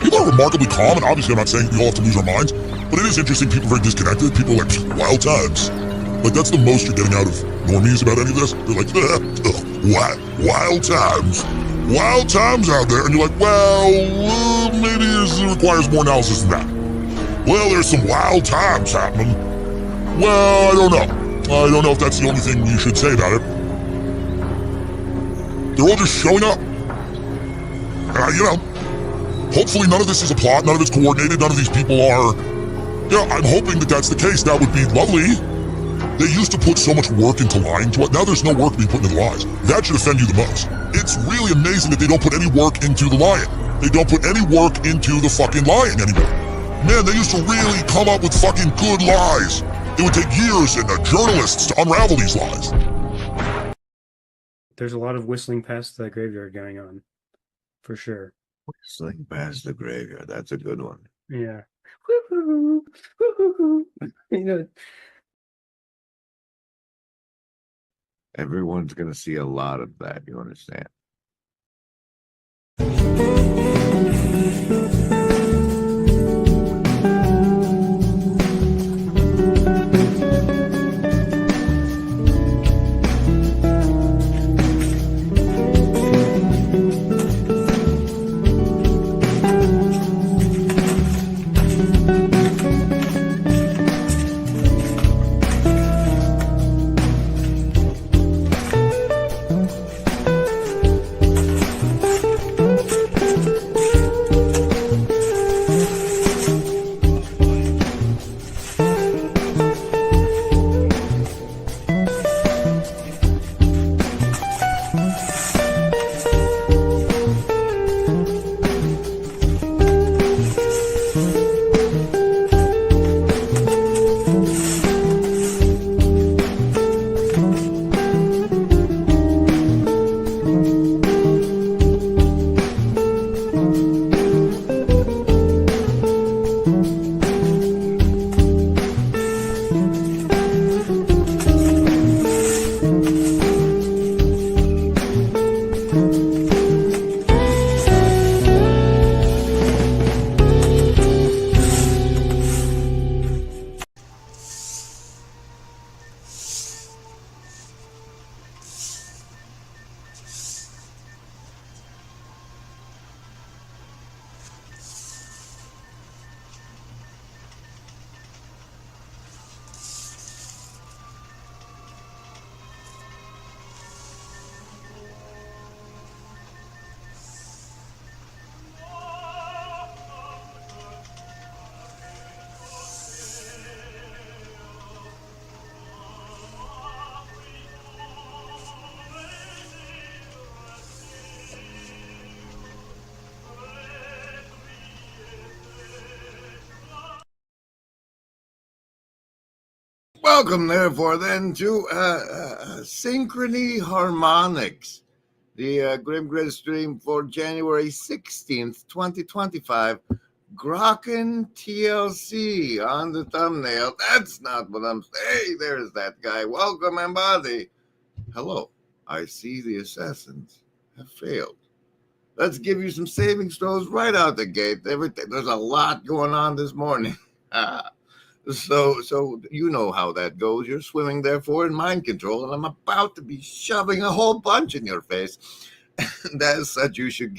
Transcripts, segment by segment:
People are remarkably calm, and obviously I'm not saying we all have to lose our minds, but it is interesting. People are very disconnected. People are like, wild times. Like, that's the most you're getting out of normies about any of this. They're like, wild times. Wild times out there. And you're like, well, maybe this requires more analysis than that. Well, there's some wild times happening. Well, I don't know. I don't know if that's the only thing you should say about it. They're all just showing up. Hopefully none of this is a plot, none of it's coordinated, none of these people are... I'm hoping that that's the case. That would be lovely. They used to put so much work into lying to us. Now there's no work being put into the lies. That should offend you the most. It's really amazing that they don't put any work into the lying. They don't put any work into the fucking lying anymore. Man, they used to really come up with fucking good lies. It would take years and journalists to unravel these lies. There's a lot of whistling past the graveyard going on, for sure. Whistling past the graveyard. That's a good one. Yeah. Woo-hoo, woo-hoo. Everyone's going to see a lot of that, you understand? Welcome, therefore, then, to Synchrony Harmonics, the Grim Grid stream for January 16th, 2025. Grokken TLC on the thumbnail. That's not what I'm saying. Hey, there's that guy. Welcome, Embody. Hello. I see the assassins have failed. Let's give you some savings throws right out the gate. There's a lot going on this morning. So you know how that goes. You're swimming, therefore, in mind control, and I'm about to be shoving a whole bunch in your face. And as such, you should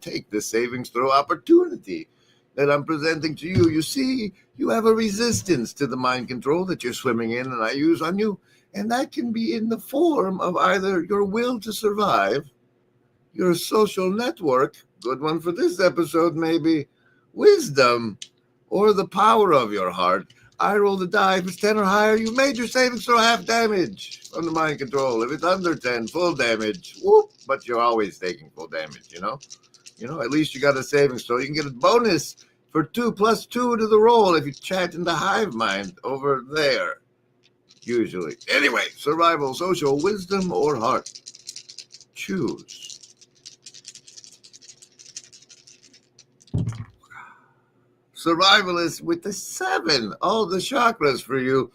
take this savings throw opportunity that I'm presenting to you. You see, you have a resistance to the mind control that you're swimming in, and I use on you, and that can be in the form of either your will to survive, your social network, good one for this episode maybe, wisdom, or the power of your heart. I roll the die. If it's 10 or higher, you made your savings throw half damage from the mind control. If it's under 10, full damage. Whoop, but you're always taking full damage, you know? At least you got a savings throw. You can get a bonus for 2 plus 2 to the roll if you chat in the hive mind over there, usually. Anyway, survival, social, wisdom, or heart. Choose. Survivalist with the 7. All the chakras for you.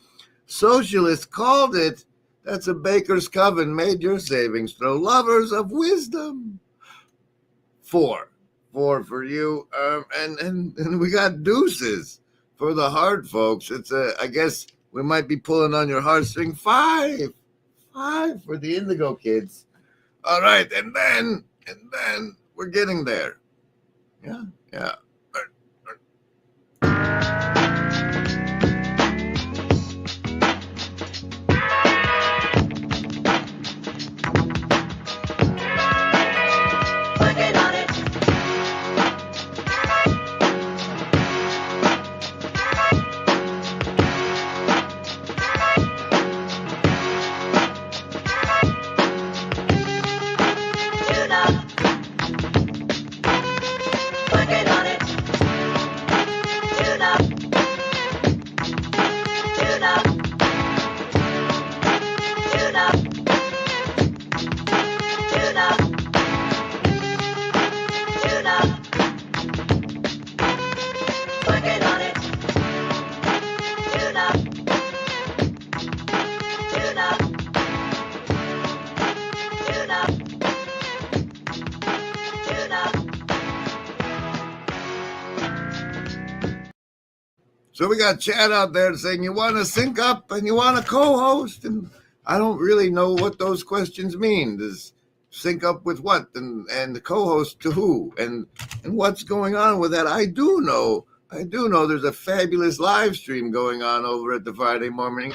Socialist called it. That's a baker's coven. Made your savings throw. Lovers of wisdom. 4. 4 for you. And we got deuces for the hard folks. It's I guess we might be pulling on your heartstring. 5. 5 for the indigo kids. All right, and then we're getting there. Yeah. So we got Chad out there saying you want to sync up and you want to co-host, and I don't really know what those questions mean. Does sync up with what, and the co-host to who, and what's going on with that? I do know there's a fabulous live stream going on over at the Friday morning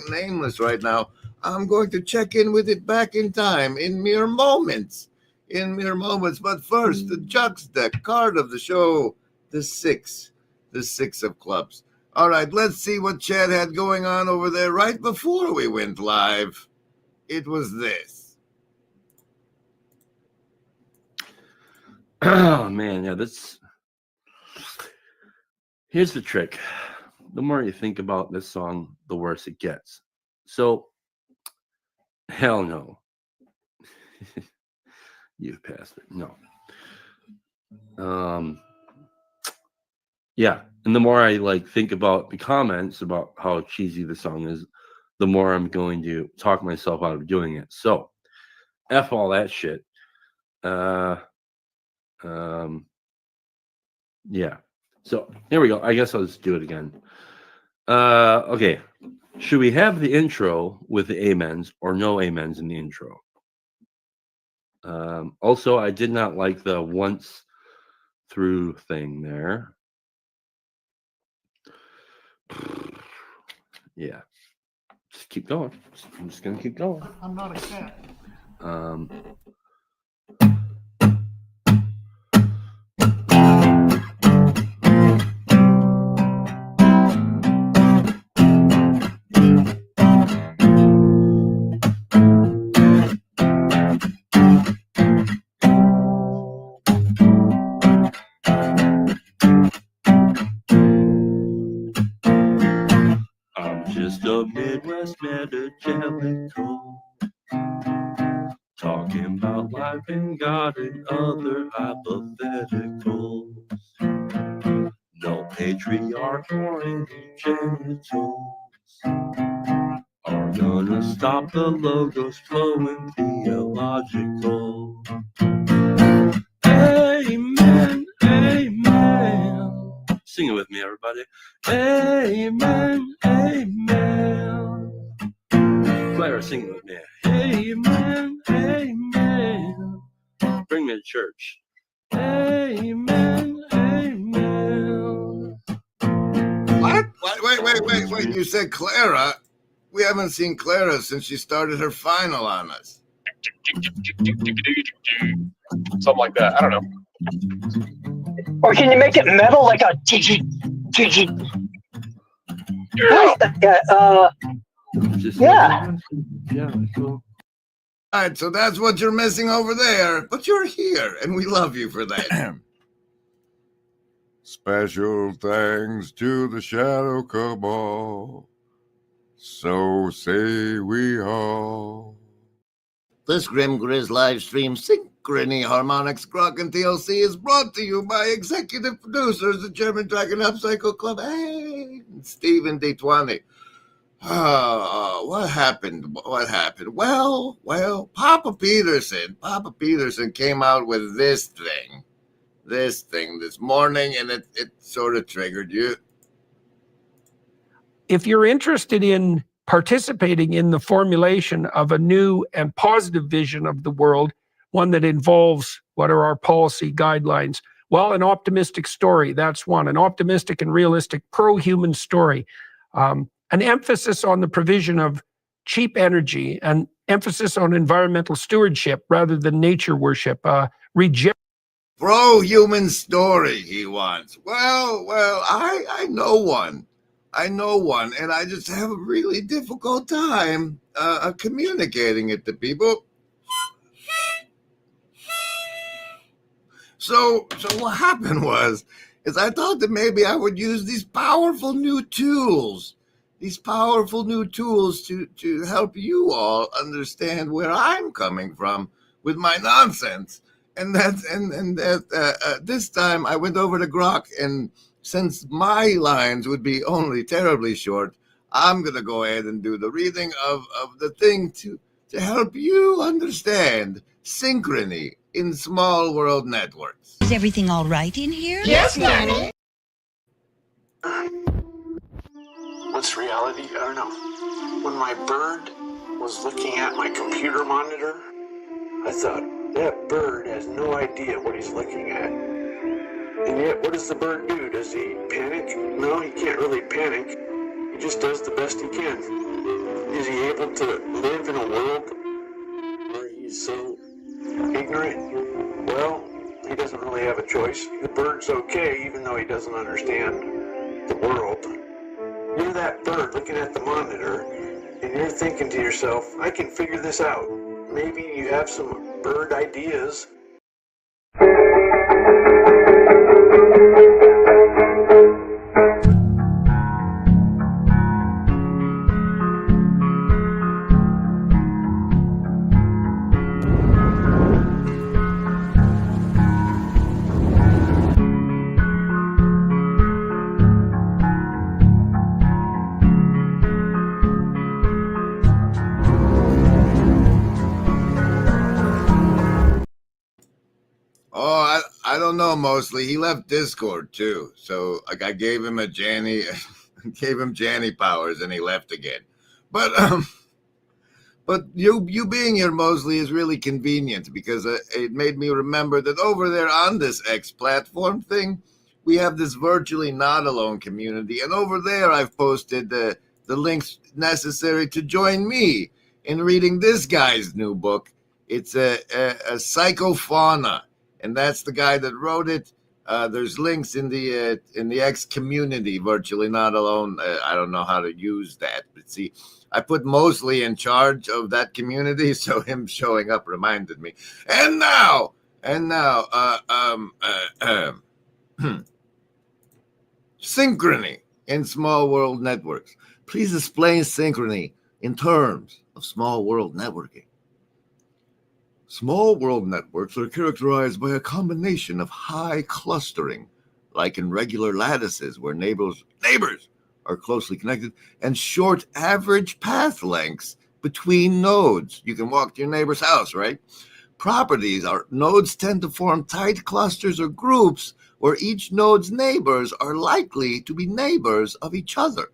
nameless right now. I'm going to check in with it back in time in mere moments. But first, the Juxta card of the show, the 6 of clubs. All right, let's see what Chad had going on over there right before we went live. It was this. Oh, man, yeah, here's the trick. The more you think about this song, the worse it gets. So, hell no. You bastard. No. Yeah, and the more I think about the comments about how cheesy the song is, the more I'm going to talk myself out of doing it. So, F all that shit. Yeah. So here we go. I guess I'll just do it again. Okay. Should we have the intro with the amens or no amens in the intro? Also, I did not like the once through thing there. Yeah. Just keep going. I'm just going to keep going. I'm not a cat. Just a Midwest evangelical, talking about life and God and other hypotheticals. No patriarch or any genitals are gonna stop the logos flowing theological. Sing it with me, everybody. Amen, amen. Clara, sing it with me. Amen, amen. Bring me to church. Amen, amen. What? Wait. You said Clara? We haven't seen Clara since she started her final on us. Something like that. I don't know. Or can you make it metal like a tiki? Yeah. Yeah, cool. All right, so that's what you're missing over there, but you're here, and we love you for that. Special thanks to the Shadow Cabal. So say we all. This Grim Grizz live stream, Synchrony, Harmonics, Grok, and TLC, is brought to you by executive producers, the German Dragon Upcycle Club, and Stephen D20. What happened? Well, Papa Peterson came out with this thing this morning, and it sort of triggered you. If you're interested in participating in the formulation of a new and positive vision of the world, one that involves what are our policy guidelines? Well, an optimistic story, that's one. An optimistic and realistic pro-human story. An emphasis on the provision of cheap energy, an emphasis on environmental stewardship rather than nature worship. Pro-human story he wants. Well, I know one. And I just have a really difficult time communicating it to people. So what happened is I thought that maybe I would use these powerful new tools to help you all understand where I'm coming from with my nonsense. And this time I went over to Grok, and since my lines would be only terribly short, I'm going to go ahead and do the reading of the thing to help you understand Synchrony in small world networks. Is everything all right in here? Yes, Daddy. What's reality? I don't know. When my bird was looking at my computer monitor, I thought, that bird has no idea what he's looking at. And yet, what does the bird do? Does he panic? No, he can't really panic. He just does the best he can. Is he able to live in a world where he's so ignorant? Well, he doesn't really have a choice. The bird's okay, even though he doesn't understand the world. You're that bird looking at the monitor, and you're thinking to yourself, I can figure this out. Maybe you have some bird ideas. Oh, I don't know. Mostly, he left Discord too. So like, I gave him Janny powers, and he left again. But you being here, Mosley, is really convenient because it made me remember that over there on this X platform thing, we have this virtually not alone community, and over there I've posted the links necessary to join me in reading this guy's new book. It's a Psychofauna. And that's the guy that wrote it. There's links in the X community, virtually not alone. I don't know how to use that, but see, I put Mosley in charge of that community, so him showing up reminded me. And now, Synchrony in small world networks. Please explain Synchrony in terms of small world networking. Small world networks are characterized by a combination of high clustering, like in regular lattices where neighbors are closely connected, and short average path lengths between nodes. You can walk to your neighbor's house, right? properties are nodes tend to form tight clusters or groups where each node's neighbors are likely to be neighbors of each other.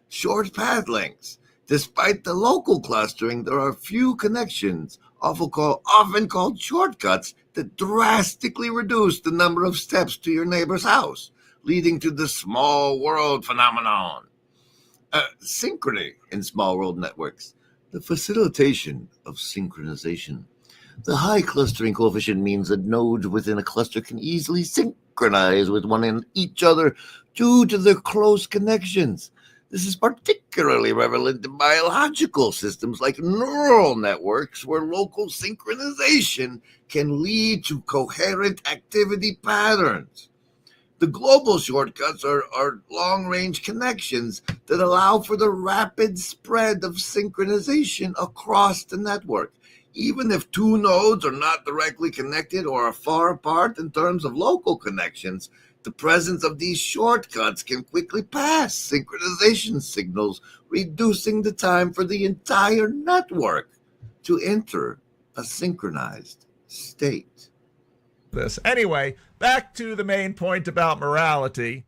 Short path lengths. Despite the local clustering, there are few connections, often called shortcuts, that drastically reduce the number of steps to your neighbor's house, leading to the small world phenomenon. Synchrony in small world networks. The facilitation of synchronization. The high clustering coefficient means that nodes within a cluster can easily synchronize with one and each other due to their close connections. This is particularly prevalent in biological systems like neural networks, where local synchronization can lead to coherent activity patterns. The global shortcuts are long-range connections that allow for the rapid spread of synchronization across the network. Even if two nodes are not directly connected or are far apart in terms of local connections, the presence of these shortcuts can quickly pass synchronization signals, reducing the time for the entire network to enter a synchronized state. This. Anyway, back to the main point about morality.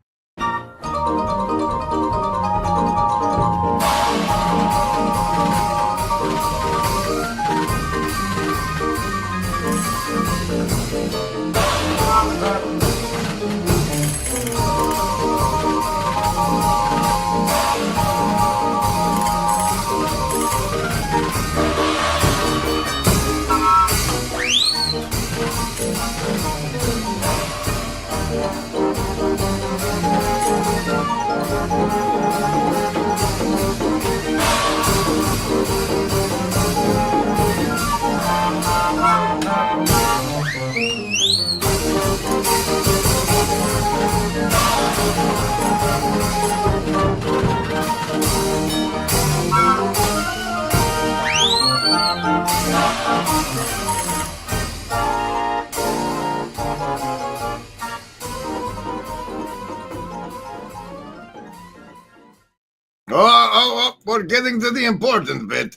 We're getting to the important bit.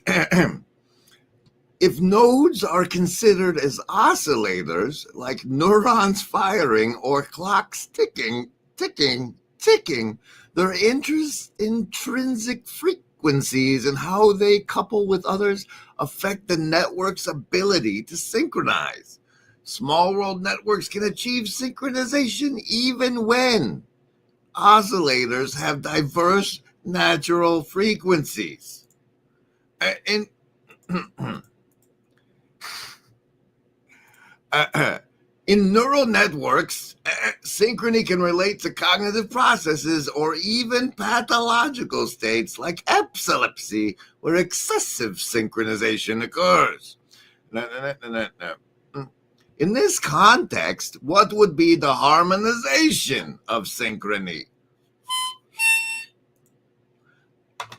If nodes are considered as oscillators, like neurons firing or clocks ticking, their intrinsic frequencies and how they couple with others affect the network's ability to synchronize. Small world networks can achieve synchronization even when oscillators have diverse natural frequencies. In neural networks, synchrony can relate to cognitive processes or even pathological states like epilepsy, where excessive synchronization occurs. In this context, what would be the harmonization of synchrony?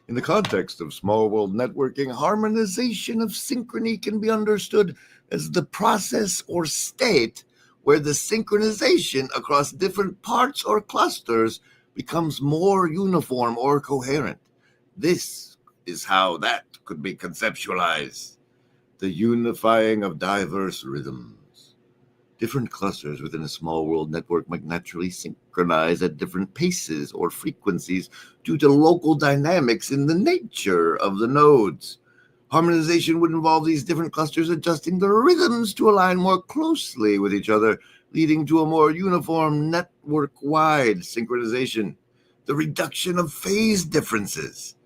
In the context of small world networking, harmonization of synchrony can be understood as the process or state where the synchronization across different parts or clusters becomes more uniform or coherent. This is how that could be conceptualized. The unifying of diverse rhythms. Different clusters within a small world network might naturally synchronize at different paces or frequencies due to local dynamics in the nature of the nodes. Harmonization would involve these different clusters adjusting their rhythms to align more closely with each other, leading to a more uniform network-wide synchronization. The reduction of phase differences.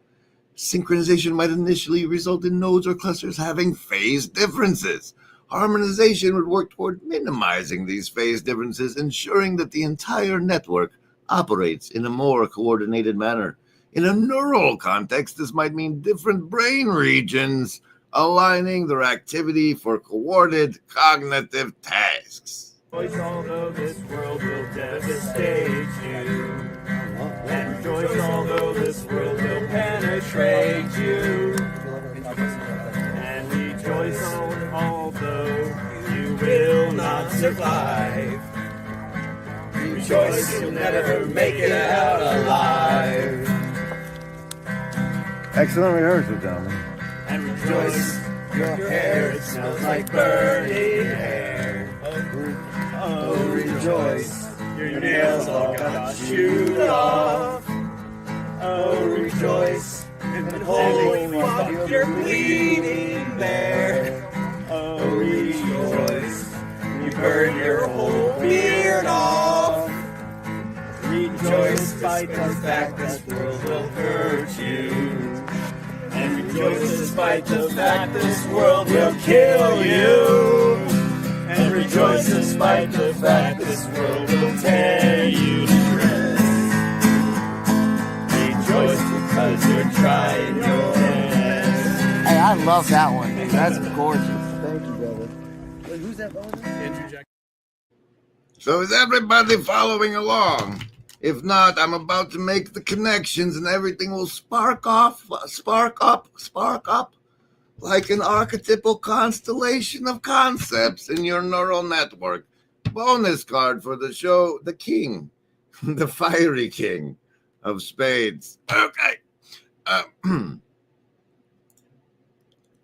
Synchronization might initially result in nodes or clusters having phase differences. Harmonization would work toward minimizing these phase differences, ensuring that the entire network operates in a more coordinated manner. In a neural context, this might mean different brain regions aligning their activity for coordinated cognitive tasks. Although this world will devastate you, and rejoice although this world will penetrate you, and rejoice although you will not survive. Rejoice you'll never make it out alive. Excellent rehearsal, gentlemen. And rejoice Your hair, it smells like burning hair. Oh, rejoice. Your nails all got chewed off. Oh, rejoice. And holy fuck, you're bleeding there. Oh, rejoice. You burned your whole beard off. Rejoice despite the fact this world will hurt you. And rejoice despite the fact this world will kill you. And rejoice despite the fact this world will tear you to shreds. Rejoice because you're trying your best. Hey, I love that one. That's gorgeous. Thank you, brother. Wait, who's that brother? Andrew Jack. So is everybody following along? If not, I'm about to make the connections and everything will spark up like an archetypal constellation of concepts in your neural network. Bonus card for the show, the king, the fiery king of spades. Okay.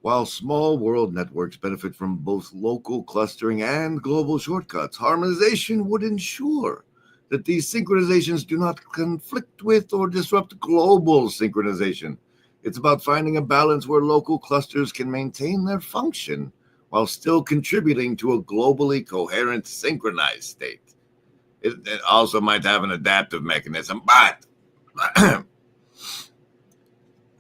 While small world networks benefit from both local clustering and global shortcuts, harmonization would ensure that these synchronizations do not conflict with or disrupt global synchronization. It's about finding a balance where local clusters can maintain their function while still contributing to a globally coherent synchronized state. It also might have an adaptive mechanism, but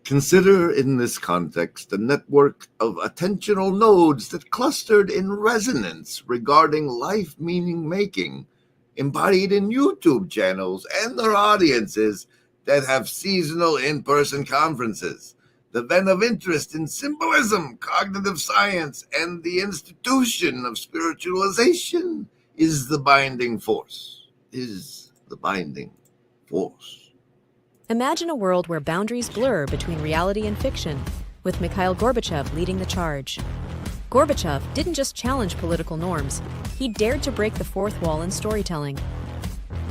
consider in this context a network of attentional nodes that clustered in resonance regarding life meaning making, embodied in YouTube channels and their audiences that have seasonal in-person conferences. The Venn of interest in symbolism, cognitive science, and the institution of spiritualization is the binding force. Imagine a world where boundaries blur between reality and fiction, with Mikhail Gorbachev leading the charge. Gorbachev didn't just challenge political norms, he dared to break the fourth wall in storytelling.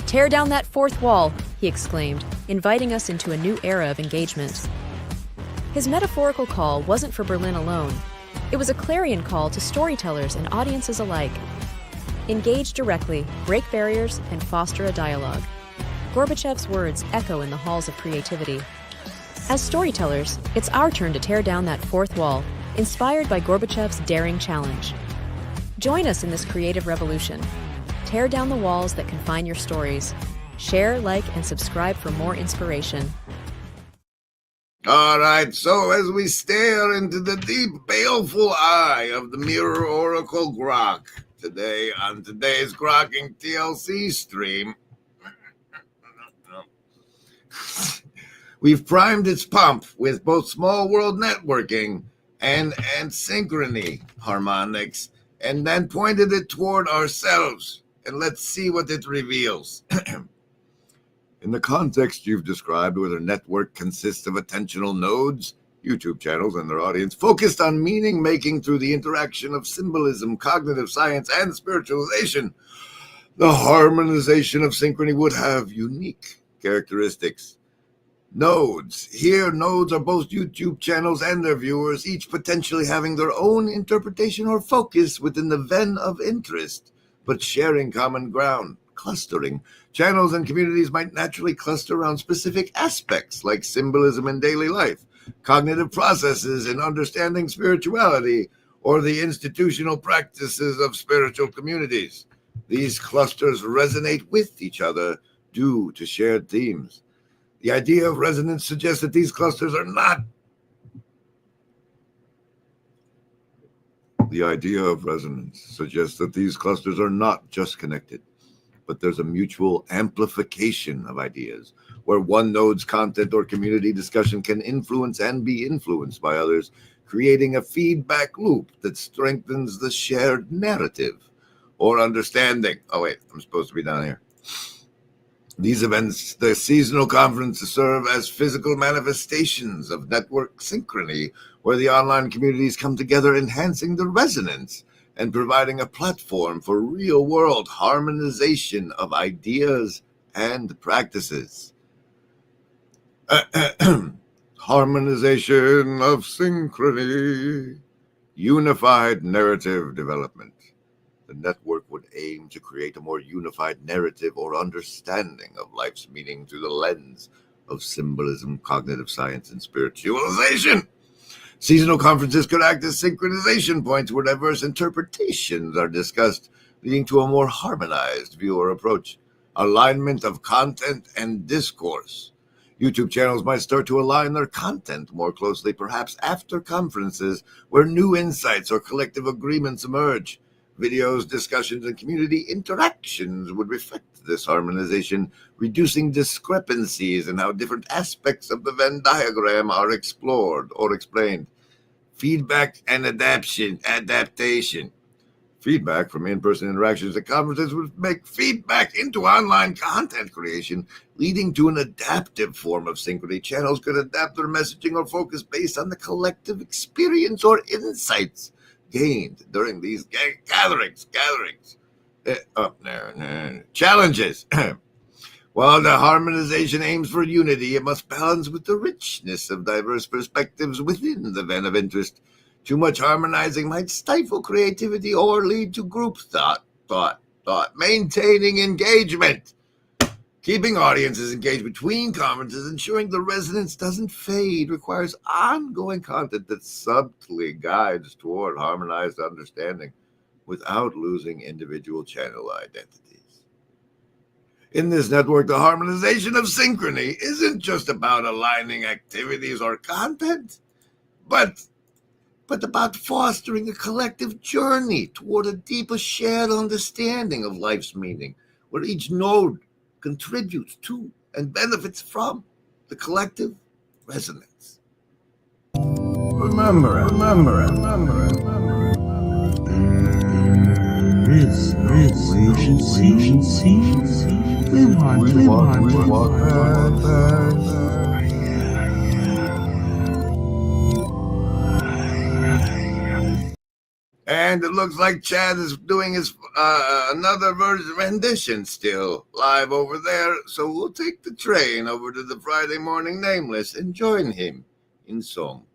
"Tear down that fourth wall," he exclaimed, inviting us into a new era of engagement. His metaphorical call wasn't for Berlin alone. It was a clarion call to storytellers and audiences alike. Engage directly, break barriers, and foster a dialogue. Gorbachev's words echo in the halls of creativity. As storytellers, it's our turn to tear down that fourth wall, inspired by Gorbachev's daring challenge. Join us in this creative revolution. Tear down the walls that confine your stories. Share, like, and subscribe for more inspiration. All right, so as we stare into the deep, baleful eye of the mirror oracle Grok today on today's Grokking TLC stream, we've primed its pump with both small world networking and synchrony harmonics, and then pointed it toward ourselves. And let's see what it reveals. In the context you've described, where the network consists of attentional nodes, YouTube channels and their audience, focused on meaning making through the interaction of symbolism, cognitive science, and spiritualization, the harmonization of synchrony would have unique characteristics. Nodes. Here, nodes are both YouTube channels and their viewers, each potentially having their own interpretation or focus within the Venn of interest, but sharing common ground. Clustering. Channels and communities might naturally cluster around specific aspects like symbolism in daily life, cognitive processes in understanding spirituality, or the institutional practices of spiritual communities. These clusters resonate with each other due to shared themes. The idea of resonance suggests that these clusters are not just connected, but there's a mutual amplification of ideas, where one node's content or community discussion can influence and be influenced by others, creating a feedback loop that strengthens the shared narrative or understanding. Oh, wait, I'm supposed to be down here. These events, the seasonal conferences, serve as physical manifestations of network synchrony, where the online communities come together, enhancing the resonance and providing a platform for real-world harmonization of ideas and practices. Harmonization of synchrony. Unified narrative development. The network would aim to create a more unified narrative or understanding of life's meaning through the lens of symbolism, cognitive science, and spiritualization. Seasonal conferences could act as synchronization points where diverse interpretations are discussed, leading to a more harmonized viewer approach. Alignment of content and discourse. YouTube channels might start to align their content more closely, perhaps after conferences where new insights or collective agreements emerge. Videos, discussions, and community interactions would reflect this harmonization, reducing discrepancies in how different aspects of the Venn diagram are explored or explained. Feedback and adaptation. Feedback from in-person interactions at conferences would make feedback into online content creation, leading to an adaptive form of synchrony. Channels could adapt their messaging or focus based on the collective experience or insights gained during these gatherings. Challenges. While the harmonization aims for unity, it must balance with the richness of diverse perspectives within the Venn of interest. Too much harmonizing might stifle creativity or lead to group thought. Maintaining engagement. Keeping audiences engaged between conferences, ensuring the resonance doesn't fade, requires ongoing content that subtly guides toward harmonized understanding without losing individual channel identities. In this network, the harmonization of synchrony isn't just about aligning activities or content, but about fostering a collective journey toward a deeper shared understanding of life's meaning, where each node contributes to and benefits from the collective resonance. Remember it. There is no agency. We want And it looks like Chad is doing his another rendition still live over there. So we'll take the train over to the Friday Morning Nameless and join him in song.